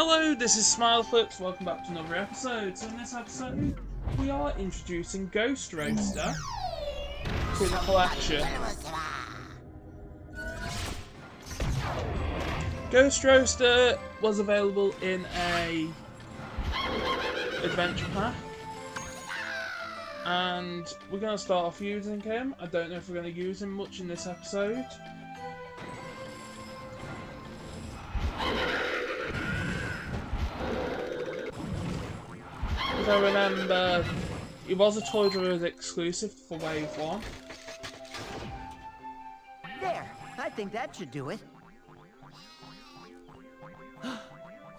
Hello, this is SmilerFlips. Welcome back to another episode. So in this episode, we are introducing Ghost Roaster to the collection. Ghost Roaster was available in a adventure pack, and we're going to start off using him. I don't know if we're going to use him much in this episode. Because I remember it was a Toy Druid exclusive for Wave 1. There, I think that should do it.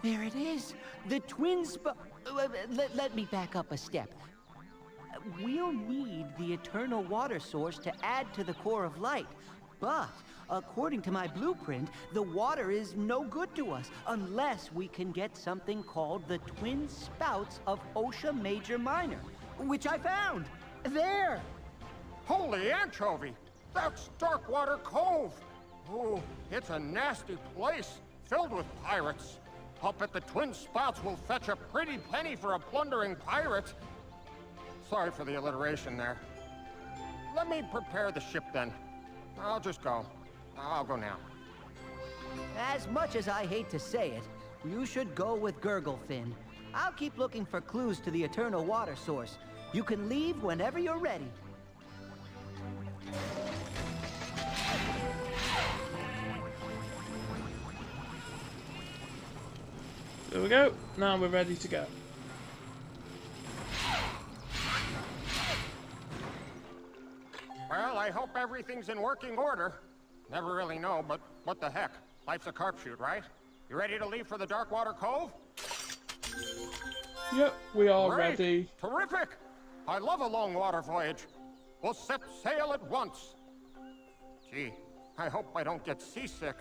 There it is, the twin let me back up a step. We'll need the eternal water source to add to the core of light, but according to my blueprint, the water is no good to us unless we can get something called the twin spouts of Osha Major Minor, which I found. There! Holy anchovy! That's Darkwater Cove! Oh, it's a nasty place, filled with pirates. I'll bet the twin spouts will fetch a pretty penny for a plundering pirate. Sorry for the alliteration there. Let me prepare the ship then. I'll just go. I'll go now. As much as I hate to say it, you should go with Gurglefin. I'll keep looking for clues to the eternal water source. You can leave whenever you're ready. There we go. Now we're ready to go. Well, I hope everything's in working order. Never really know, but what the heck? Life's a carp shoot, right? You ready to leave for the Darkwater Cove? Yep, we are Great. ready. Terrific! I love a long water voyage. We'll set sail at once. Gee, I hope I don't get seasick.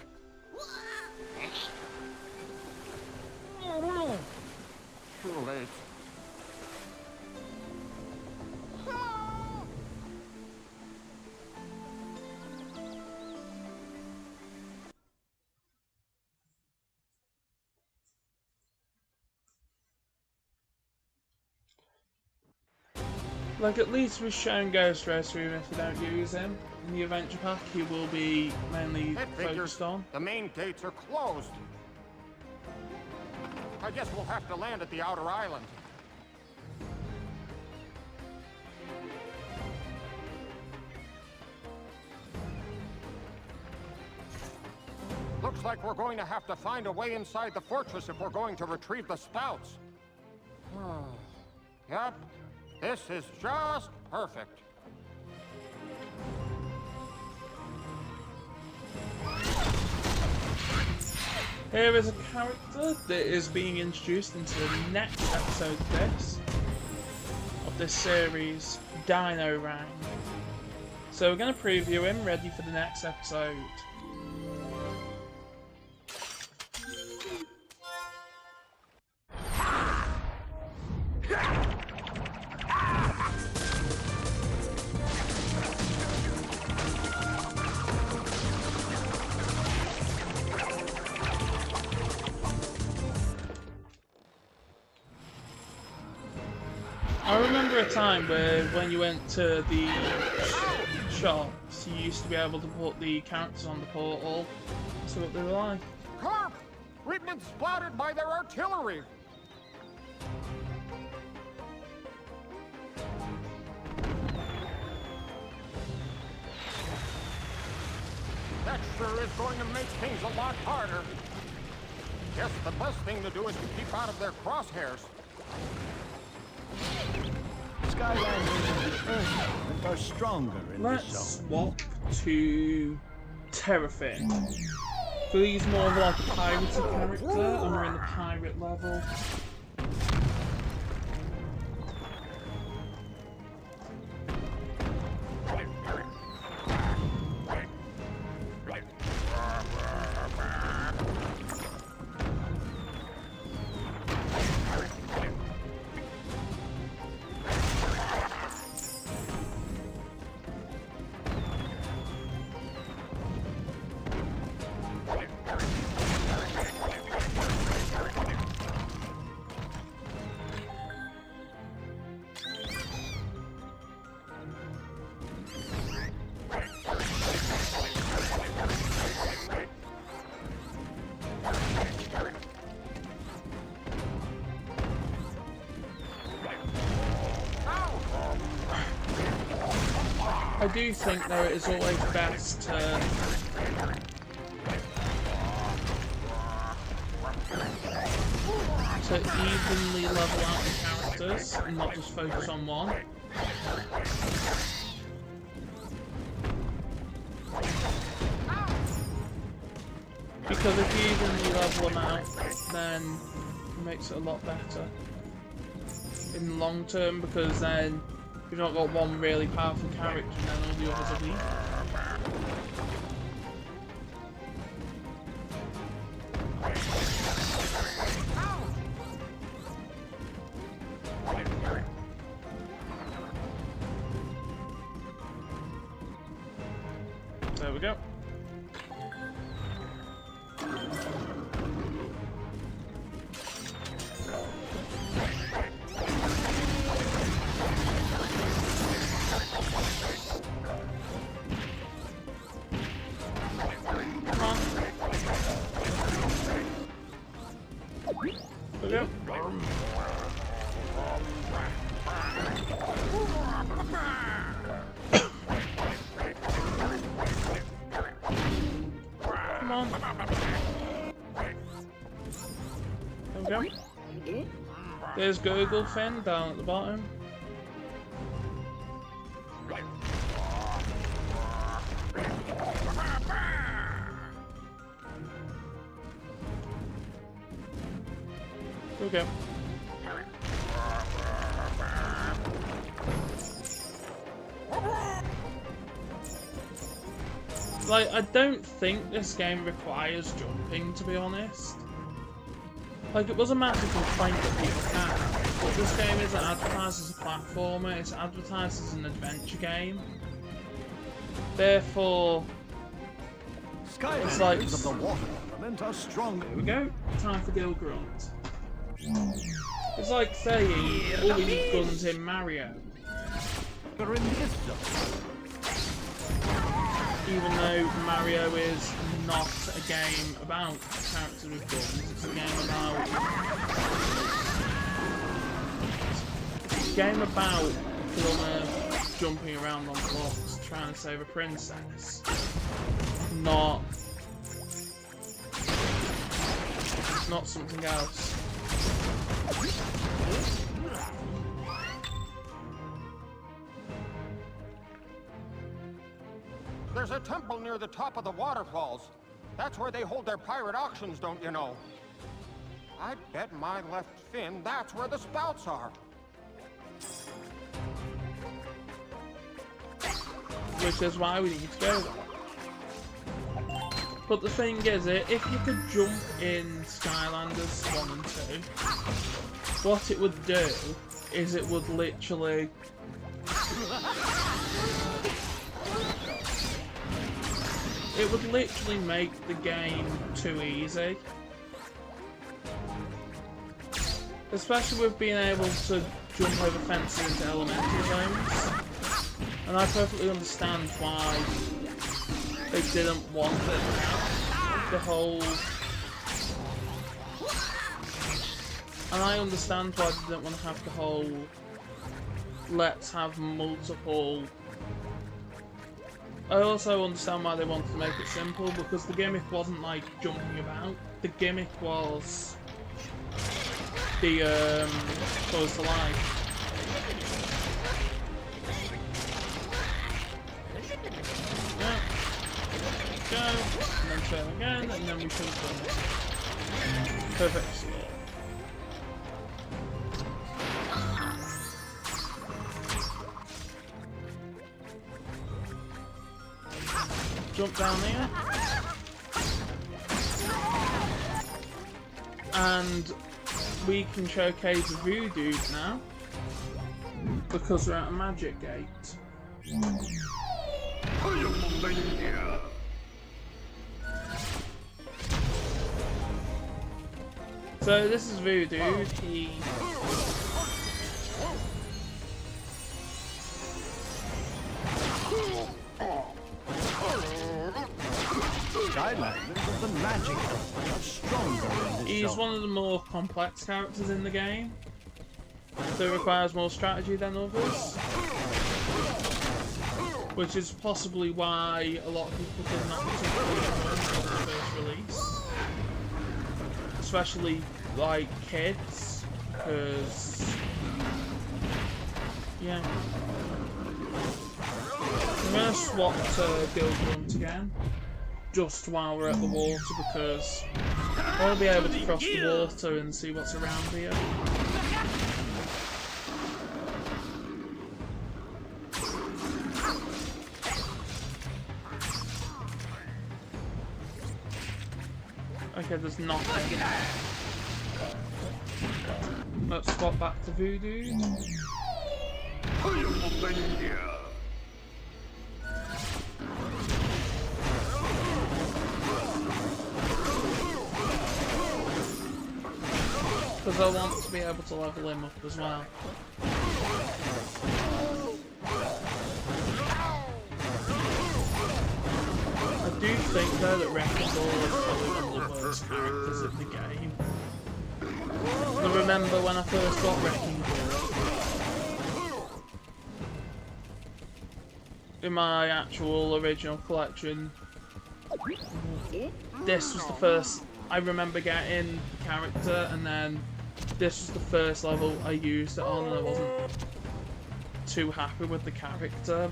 Too late. Like, at least we've shown Ghost Roaster even if we don't use him. In the adventure pack, he will be mainly focused on. The main gates are closed. I guess we'll have to land at the outer island. Looks like we're going to have to find a way inside the fortress if we're going to retrieve the spouts. Yep, this is just perfect. Here is a character that is being introduced into the next episode of this series, Dino Rang. So we're going to preview him, ready for the next episode. I remember a time where when you went to the shops, you used to be able to put the characters on the portal, see what they were like. Carp! We've been spotted by their artillery! That sure is going to make things a lot harder. Guess the best thing to do is to keep out of their crosshairs. Skylanders and the Earth are stronger in this Let's zone. swap to Terrafin. So he's more of like a piratey character, and we're in the pirate level. I do think though it is always best to evenly level out the characters and not just focus on one. Because if you evenly level them out, then it makes it a lot better in the long term, because then you've not got one really powerful character and then all the others are weak. There we go. Come on. There we go. Come on. There we go. There's Gurglefin down at the bottom. There we go. Like, I don't think this game requires jumping, to be honest. Like, it was a massive complaint that people had, but this game isn't advertised as a platformer, it's advertised as an adventure game. Therefore, it's like... Skylanders of the water element are strong. There we go, time for Gil Grunt. It's like saying, oh, we need guns in Mario. They're in this zone. Even though Mario is not a game about characters with guns, it's a game about Plumber jumping around on blocks trying to save a princess. Not something else. There's a temple near the top of the waterfalls. That's where they hold their pirate auctions, don't you know? I bet my left fin that's where the spouts are. Which is why we need to go there. But the thing is, if you could jump in Skylanders 1 and 2, what it would do is it would literally... It would literally make the game too easy. Especially with being able to jump over fences into elemental zones. And I perfectly understand why they didn't want the whole... And I understand why they didn't want to have the whole... Let's have multiple... I also understand why they wanted to make it simple, because the gimmick wasn't like jumping about. The gimmick was the close to life. Yeah. Go, and then turn again, and then we should have done it. Perfect score. Jump down here. And we can showcase Voodoo now, because we're at a magic gate. So this is Voodoo. He... Skylanders of the magic element are stronger in this He's zone. one of the more complex characters in the game, so it requires more strategy than others. which is possibly why a lot of people did not particularly enjoy it when it first released, especially like kids, because yeah. I'm gonna swap to Guild Grunt again, just while we're at the water, because I want to be able to cross the water and see what's around here. Okay, there's nothing. Let's swap back to Voodoo. Because I want to be able to level him up as well. I do think though that Wrecking Ball is probably one of the worst characters in the game. I remember when I first got Wrecking Ball, in my actual original collection, this was the first I remember getting the character, and then this was the first level I used it on, and I wasn't too happy with the character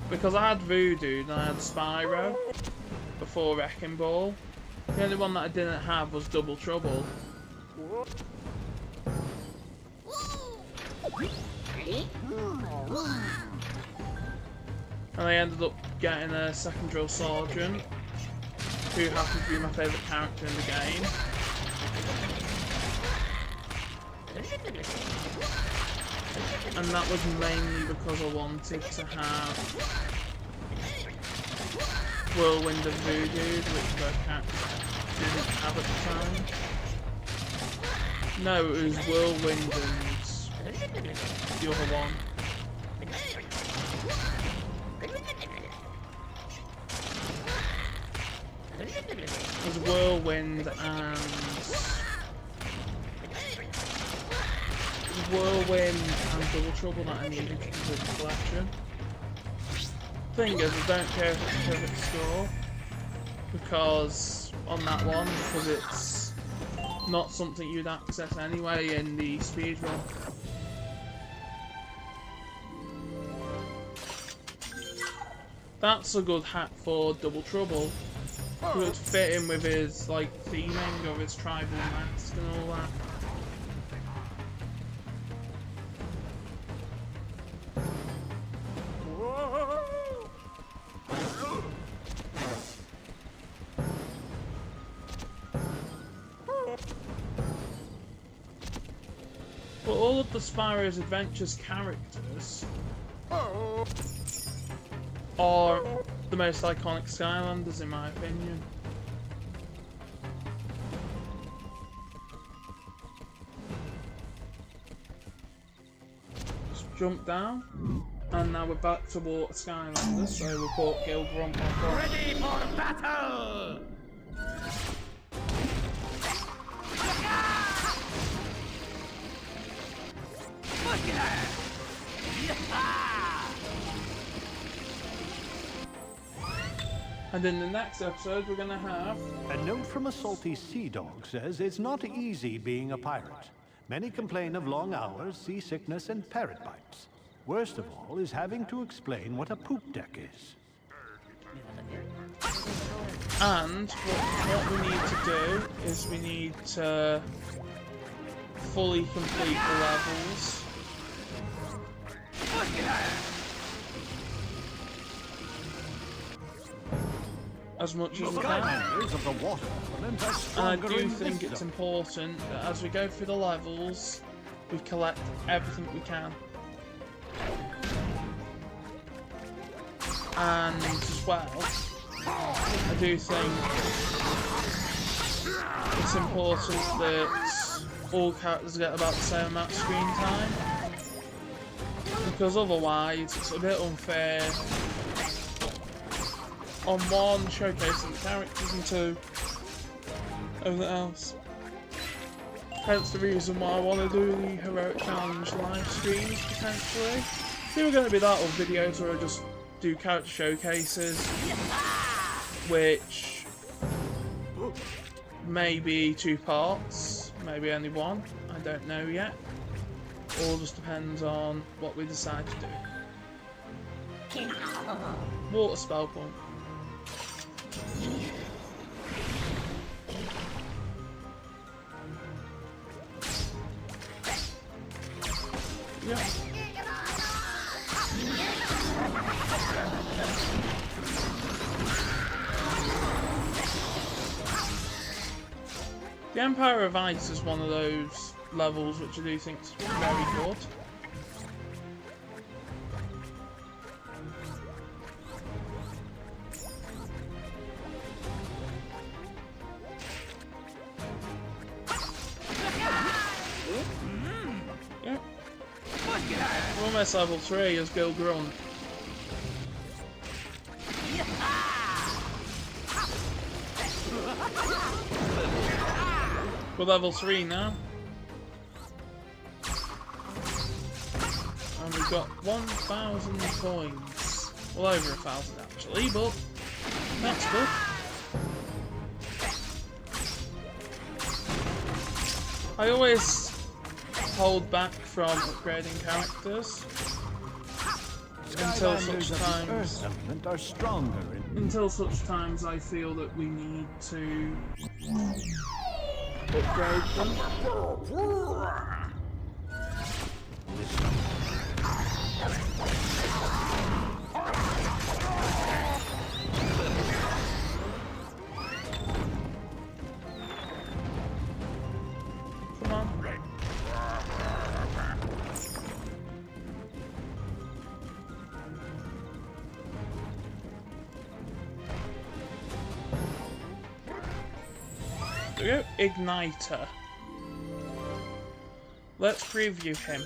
because I had Voodoo and I had Spyro before Wrecking Ball. The only one that I didn't have was Double Trouble. And I ended up getting a second drill sergeant, who happens to be my favourite character in the game. And that was mainly because I wanted to have Whirlwind and Voodoo, which both characters didn't have at the time. No, it was Whirlwind and the other one. It was Whirlwind and Double Trouble that I needed to complete the collection. Thing is, I don't care if it's a perfect score, because on that one, because it's not something you'd access anyway in the speedrun. That's a good hack for Double Trouble. It would fit in with his like theming of his tribal mask and all that. But all of the Spyro's Adventures characters are the most iconic Skylanders in my opinion. Just jump down, and now we're back to Water Skylanders, so we'll put Guild Grunt back on. Ready for battle! Look at that! And in the next episode, we're going to have... A note from a salty sea dog says it's not easy being a pirate. Many complain of long hours, seasickness, and parrot bites. Worst of all is having to explain what a poop deck is. And what we need to do is we need to fully complete the levels. As much as we can. And I do think it's important that as we go through the levels, we collect everything we can. And as well, I do think it's important that all characters get about the same amount of screen time, because otherwise it's a bit unfair on one showcasing the characters and two everything else. Hence the reason why I want to do the Heroic Challenge live streams potentially. It's either going to be that or videos where I just do character showcases, which may be 2 parts, maybe only 1, I don't know yet. All just depends on what we decide to do. Water spell pump. Yeah. The Empire of Ice is one of those levels which I do think is very good. Yep. We're almost level 3 as Bill Grunt. We're level 3 now. And we've got 1,000 coins. Well, over 1,000 actually, but that's good. I always hold back from upgrading characters until such times are stronger I feel that we need to upgrade them. Come on. There we go, Igniter. Let's preview him.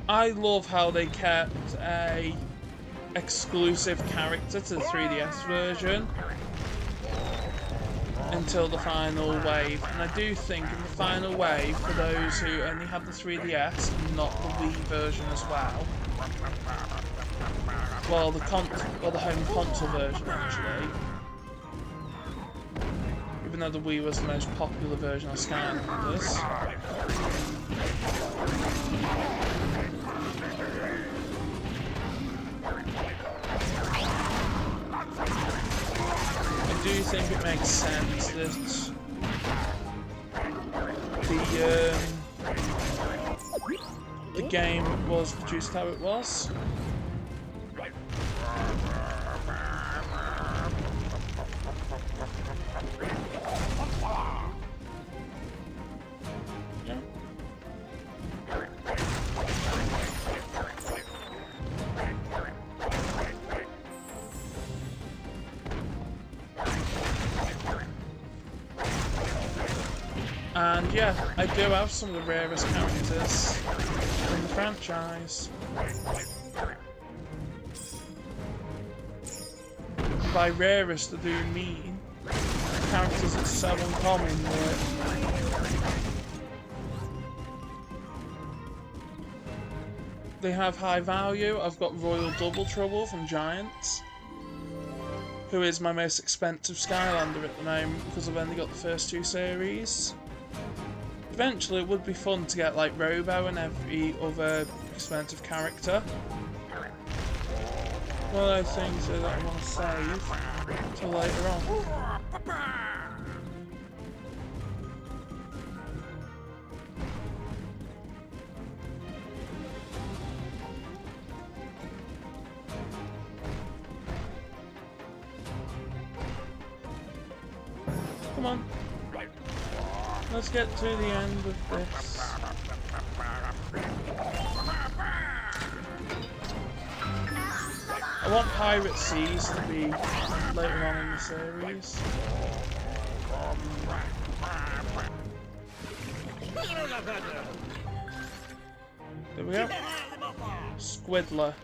I love how they kept a exclusive character to the 3DS version until the final wave, and I do think in the final wave, for those who only have the 3DS and not the Wii version as well, well, the home console version actually, even though the Wii was the most popular version of Skylanders, I do think it makes sense that the game was produced how it was. Yeah. And yeah, I do have some of the rarest characters in the franchise. By rarest, I do mean characters that are so uncommon that they have high value. I've got Royal Double Trouble from Giants, who is my most expensive Skylander at the moment because I've only got the first 2 series. Eventually it would be fun to get like Robo and every other expensive character. One of those things that I want to save till later on. Come on. Let's get to the end of this. I want Pirate Seas to be later on in the series. There we go. Squidler.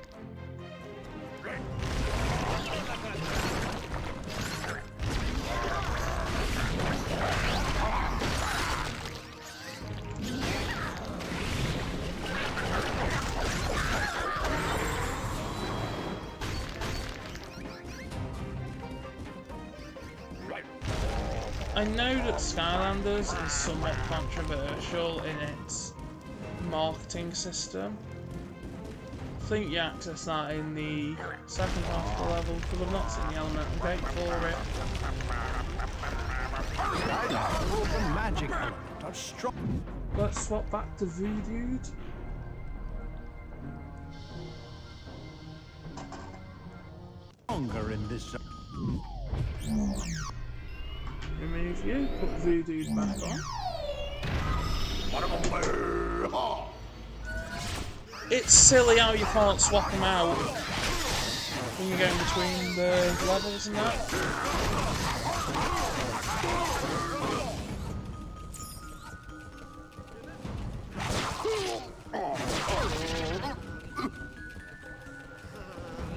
I know that Skylanders is somewhat controversial in its marketing system. I think you access that in the second half of the level, because I've not seen the elemental gate for it. The magic element are strong. Let's swap back to Voodoo. Stronger in this zone. Remove you, put Voodoo back on. It's silly how you can't swap them out when you're going between the levels and that.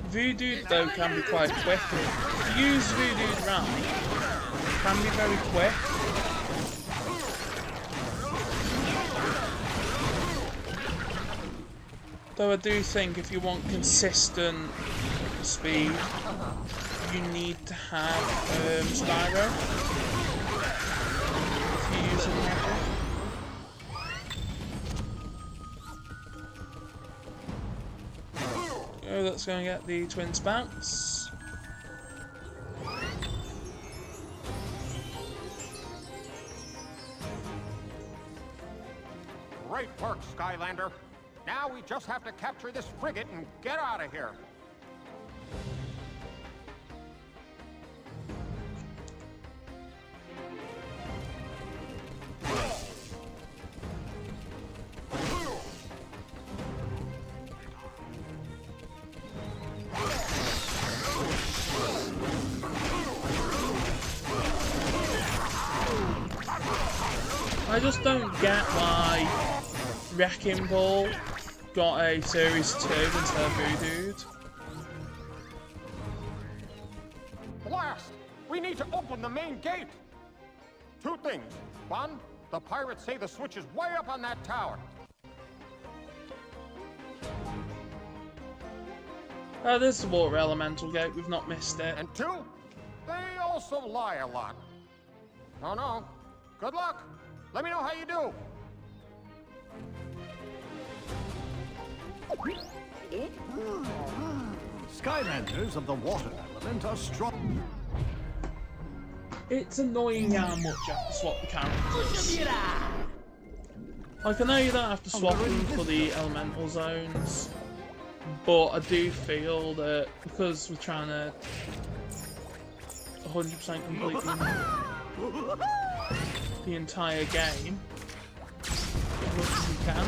Voodoo though can be quite quick. If you use Voodoo right, it can be very quick. Though I do think if you want consistent speed, you need to have Spyro if you're using magic. Oh, that's going to get the twin spouts. Great work, Skylander. Now we just have to capture this frigate and get out of here. I just don't get why Wrecking Ball got a Series 2 instead of Voodoo. Blast! We need to open the main gate! Two things. One, the pirates say the switch is way up on that tower. Oh, there's the water elemental gate, we've not missed it. And two, they also lie a lot. Oh no. Good luck. Let me know how you do. Skylanders of the water element are strong. It's annoying how much you have to swap the characters. Like, I know you don't have to swap them for the elemental zones, but I do feel that because we're trying to 100% complete the entire game as much as we can,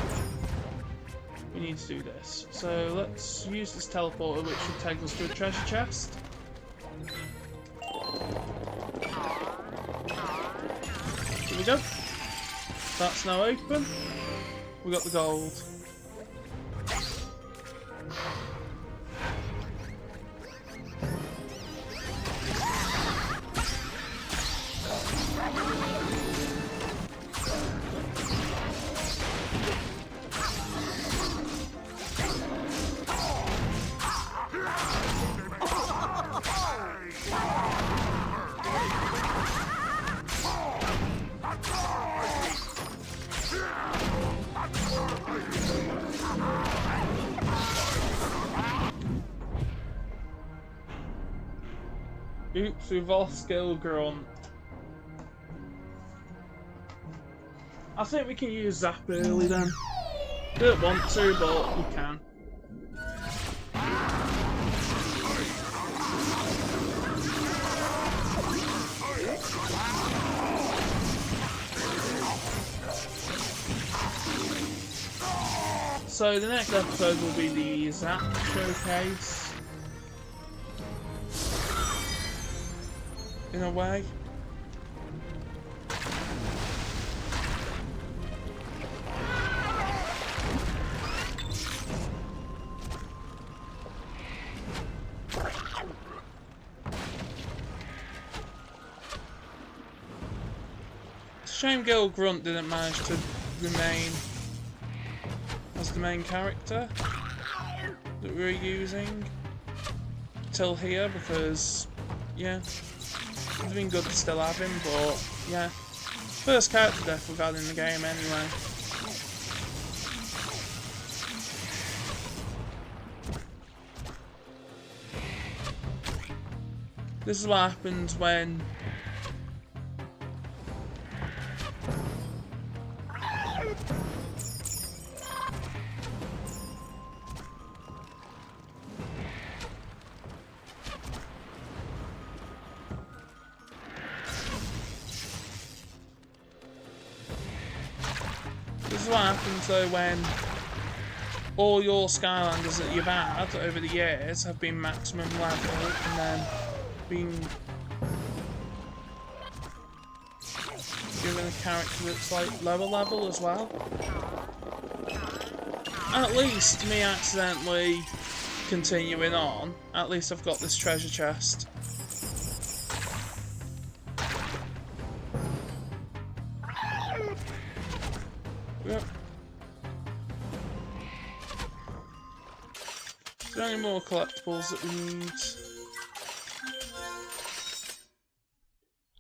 we need to do this. So let's use this teleporter, which should take us to a treasure chest. Here we go. That's now open. We got the gold. Oops, we've all skill grunt. I think we can use Zap early then. Don't want to, but we can. So the next episode will be the Zap showcase. In a way. Shame Gil Grunt didn't manage to remain as the main character that we were using till here, because yeah, it would have been good to still have him, but yeah, first character death we've had in the game anyway. This is what happens when though, when all your Skylanders that you've had over the years have been maximum level and then been given a character that's like lower level as well. At least me accidentally continuing on, at least I've got this treasure chest. Yep. Is there any more collectibles that we need?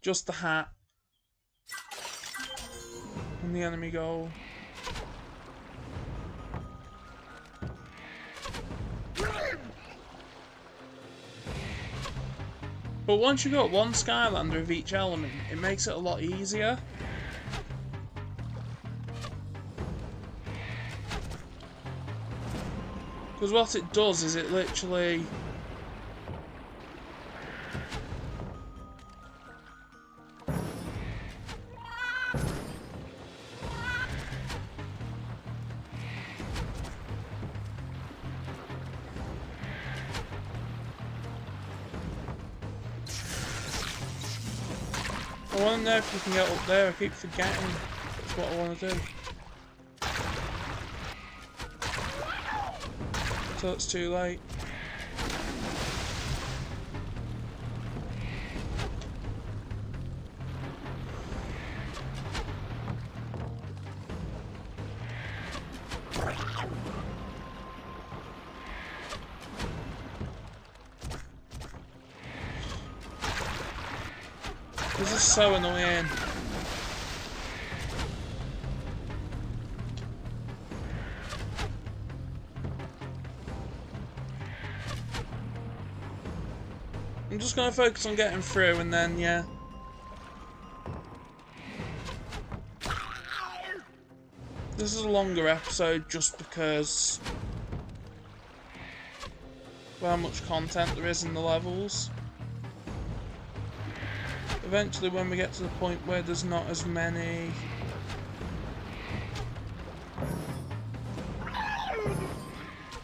Just the hat. And the enemy goal. But once you've got one Skylander of each element, it makes it a lot easier. Because what it does is it literally... I want to know if you can get up there. I keep forgetting that's what I want to do. So it's too late. This is so annoying. I'm just gonna focus on getting through and then, yeah. This is a longer episode just because of how much content there is in the levels. Eventually, when we get to the point where there's not as many...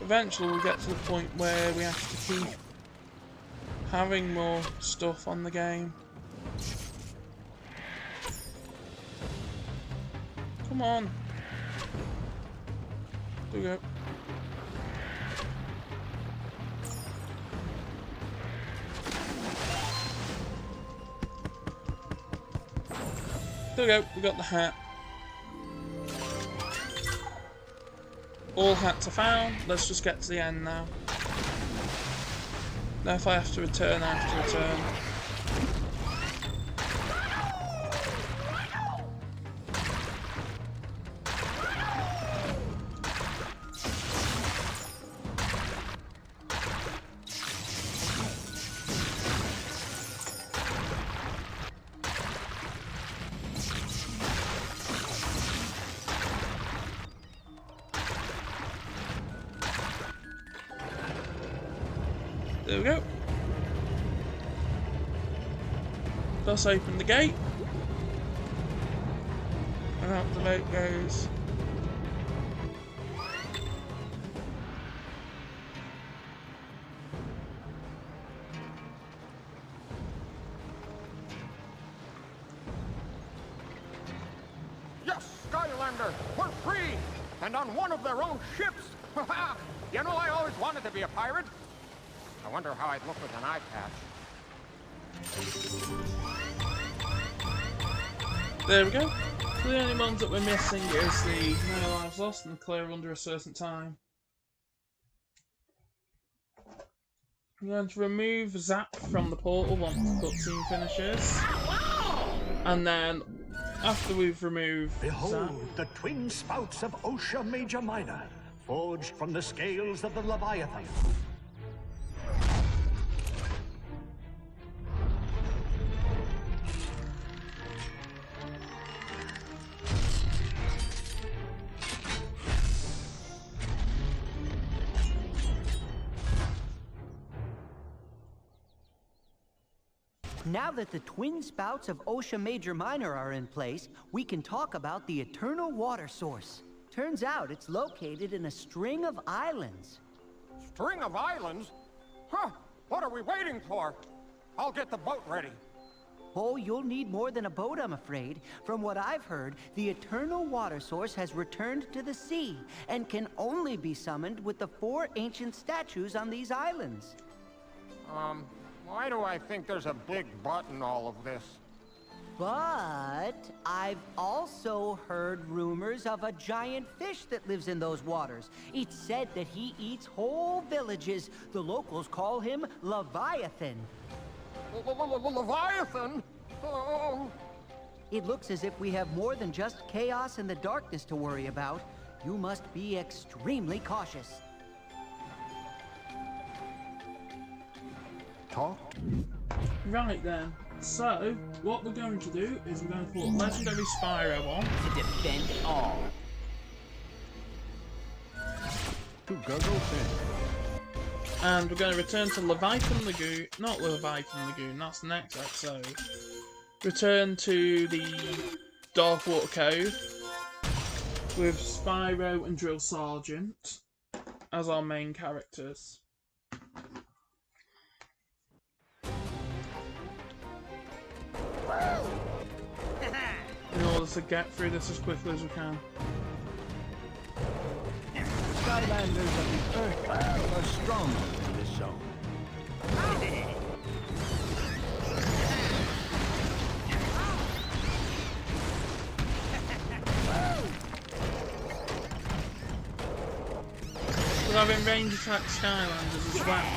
Eventually we'll get to the point where we have to keep having more stuff on the game. Come on. There we go. There we go, we got the hat. All hats are found, let's just get to the end now. Now if I have to return, I have to return. There we go. Let's open the gate. And out the boat goes. Yes, Skylander, we're free! And on one of their own ships! You know, I always wanted to be a pirate. I wonder how I'd look with an eye patch. There we go. The only ones that we're missing is the No Lives Lost and clear under a certain time. I'm going to remove Zap from the portal once the cutscene finishes. And then, after we've removed Behold, Zap... the twin spouts of Osha Major Minor, forged from the scales of the Leviathan. Now that the twin spouts of Osha Major Minor are in place, we can talk about the eternal water source. Turns out it's located in a string of islands. String of islands? Huh, what are we waiting for? I'll get the boat ready. Oh, you'll need more than a boat, I'm afraid. From what I've heard, the eternal water source has returned to the sea and can only be summoned with the 4 ancient statues on these islands. Why do I think there's a big but in all of this? But I've also heard rumors of a giant fish that lives in those waters. It's said that he eats whole villages. The locals call him Leviathan. Leviathan? Oh. It looks as if we have more than just chaos and the darkness to worry about. You must be extremely cautious. Right then, so what we're going to do is we're going to put Legendary Spyro on. To defend all. To Gurgle Fin. And we're going to return to Leviathan Lagoon, not Leviathan Lagoon, that's the next episode. Return to the Darkwater Cove with Spyro and Drill Sergeant as our main characters. In order to get through this as quickly as we can. Skylanders of the Earth are stronger in this zone. We're having range attack Skylanders as well,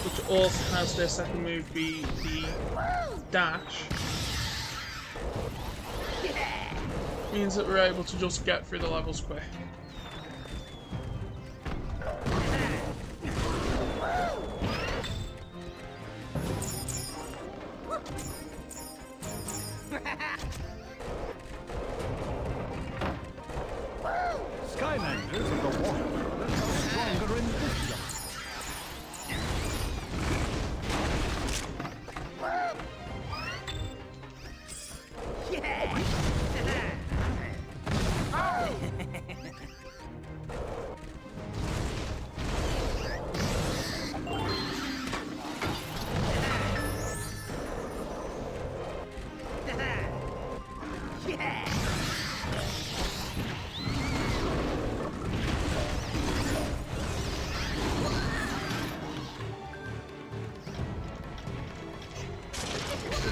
which also has their second move be the dash. Means that we're able to just get through the levels quick. Skylanders of the water are stronger in this zone.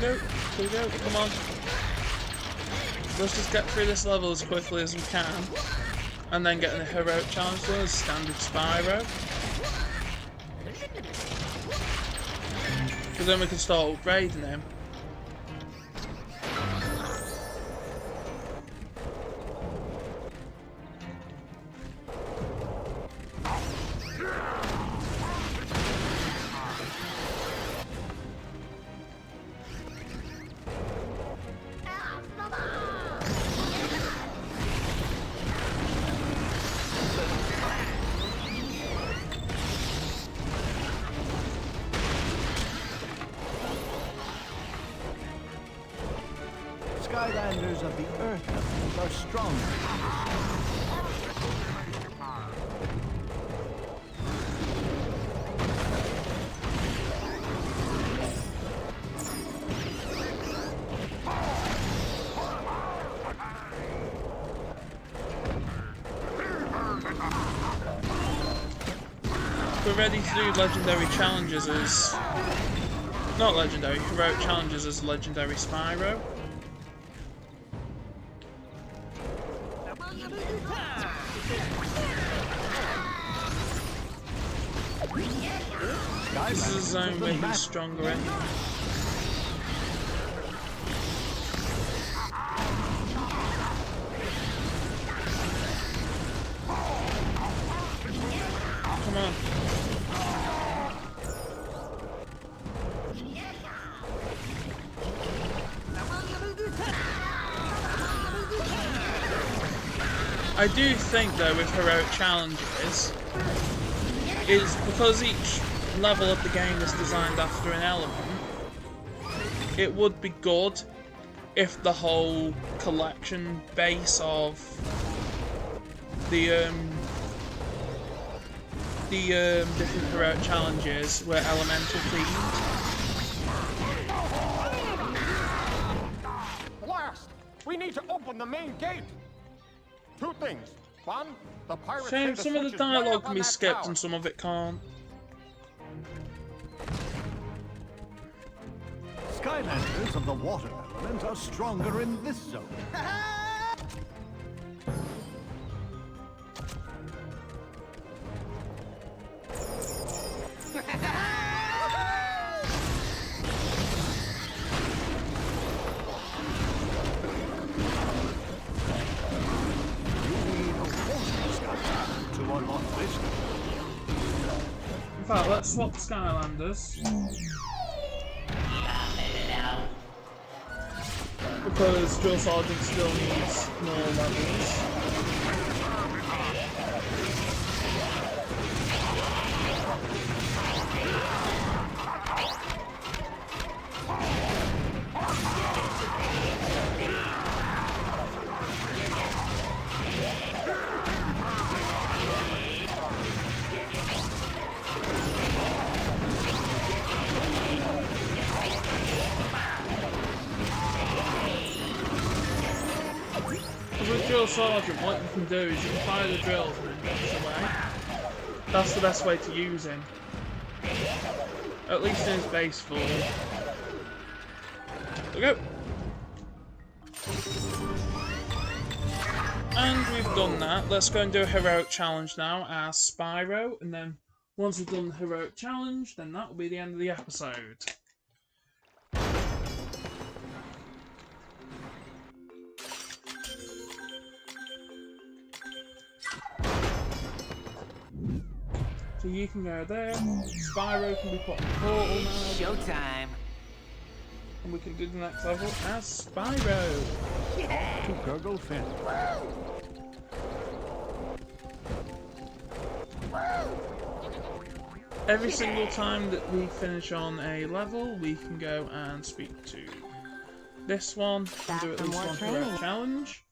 Here we go, come on. Let's just get through this level as quickly as we can. And then get in the heroic challenge as standard Spyro. Because then we can start upgrading him. Skylanders of the Earth are stronger. We're ready to do legendary challenges as... not legendary, heroic challenges as legendary Spyro. This is a zone where he's Skylanders stronger in. Come on. I do think though with heroic challenges, it's because each level of the game is designed after an element, it would be good if the whole collection base of the different heroic challenges were elemental themed. Blast! We need to open the main gate. Two things. One, the pirates say Shame the some of the switch is way dialogue up can on be that skipped tower. and some of it can't. Skylanders of the water element are stronger in this zone. To unlock this. In fact, let's swap Skylanders. Because Drill Sergeant still needs more levels. With Drill Sergeant, what you can do is you can fire the drills and then dash away. That's the best way to use him. At least in his base form. There we go. And we've done that. Let's go and do a heroic challenge now as Spyro, and then once we've done the heroic challenge, then that will be the end of the episode. So you can go there, Spyro can be put in the portal now, Showtime. and we can do the next level as Spyro. To Gurgle Fin. Every single time that we finish on a level, we can go and speak to this one, and do at for least more one training. heroic challenge.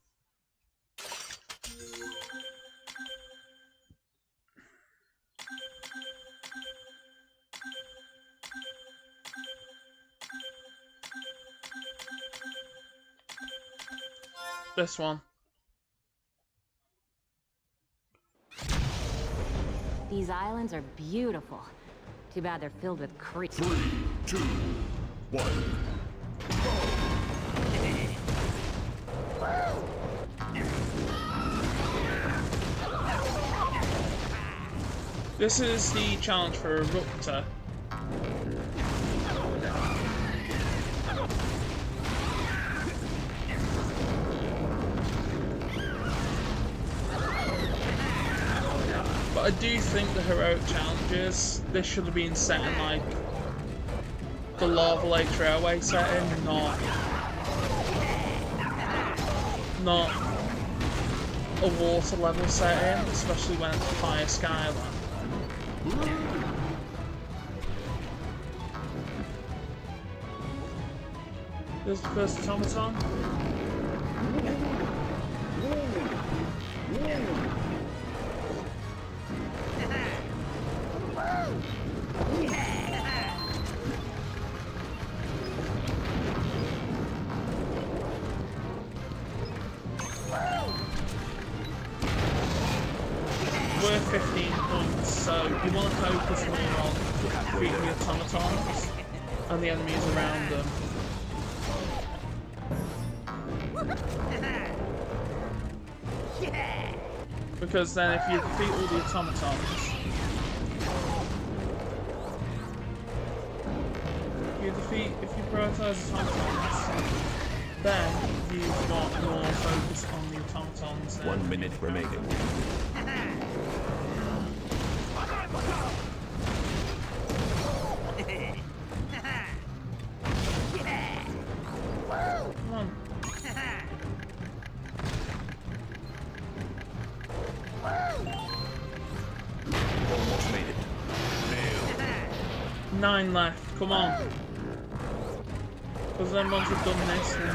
This one. These islands are beautiful. Too bad they're filled with creeps. 3, 2, 1. This is the challenge for Eruptor. But I do think the heroic challenges, this should have been set in like the Lava Lake Trailway setting, not a water level setting, especially when it's Fire Skyland. There's the first automaton. We're 15 points, so you want to focus more on defeating the automatons and the enemies around them. Because then if you defeat all the automatons, if you prioritise automatons, then you've got more focus on the automatons. 1 minute remaining. Come on. Almost made it. Nailed. 9 left, come on. Because then once we've done this, then...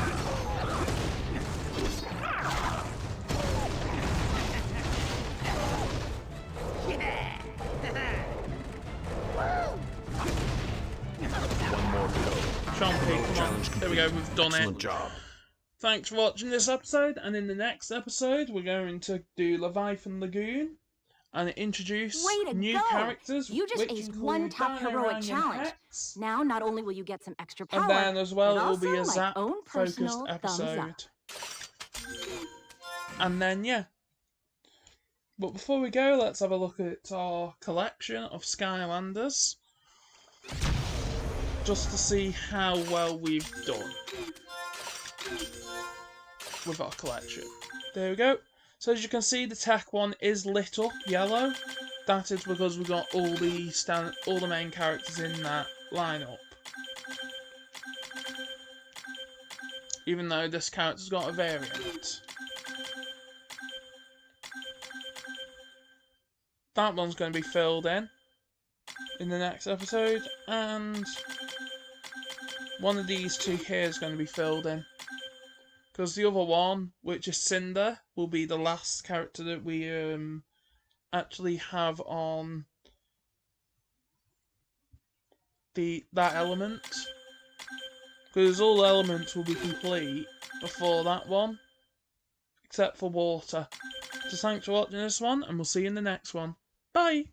One more to go. Chompy, come on. There we go, we've done Excellent it. job. Thanks for watching this episode, and in the next episode, we're going to do Leviathan Lagoon and introduce Way to new go! characters, You just which aced one include top Dino heroic Rang and challenge. Hex. Now, not only will you get some extra power, And then as well, but it will be a also my own Zap-focused personal thumbs up. episode. And then, yeah. But before we go, let's have a look at our collection of Skylanders. Just to see how well we've done with our collection. There we go. So as you can see, the tech one is lit up yellow. That is because we've got all the main characters in that lineup. Even though this character's got a variant. That one's going to be filled in the next episode, and one of these two here is going to be filled in. Because the other one, which is Cinder, will be the last character that we actually have on that element. Because all elements will be complete before that one, except for water. So thanks for watching this one, and we'll see you in the next one. Bye!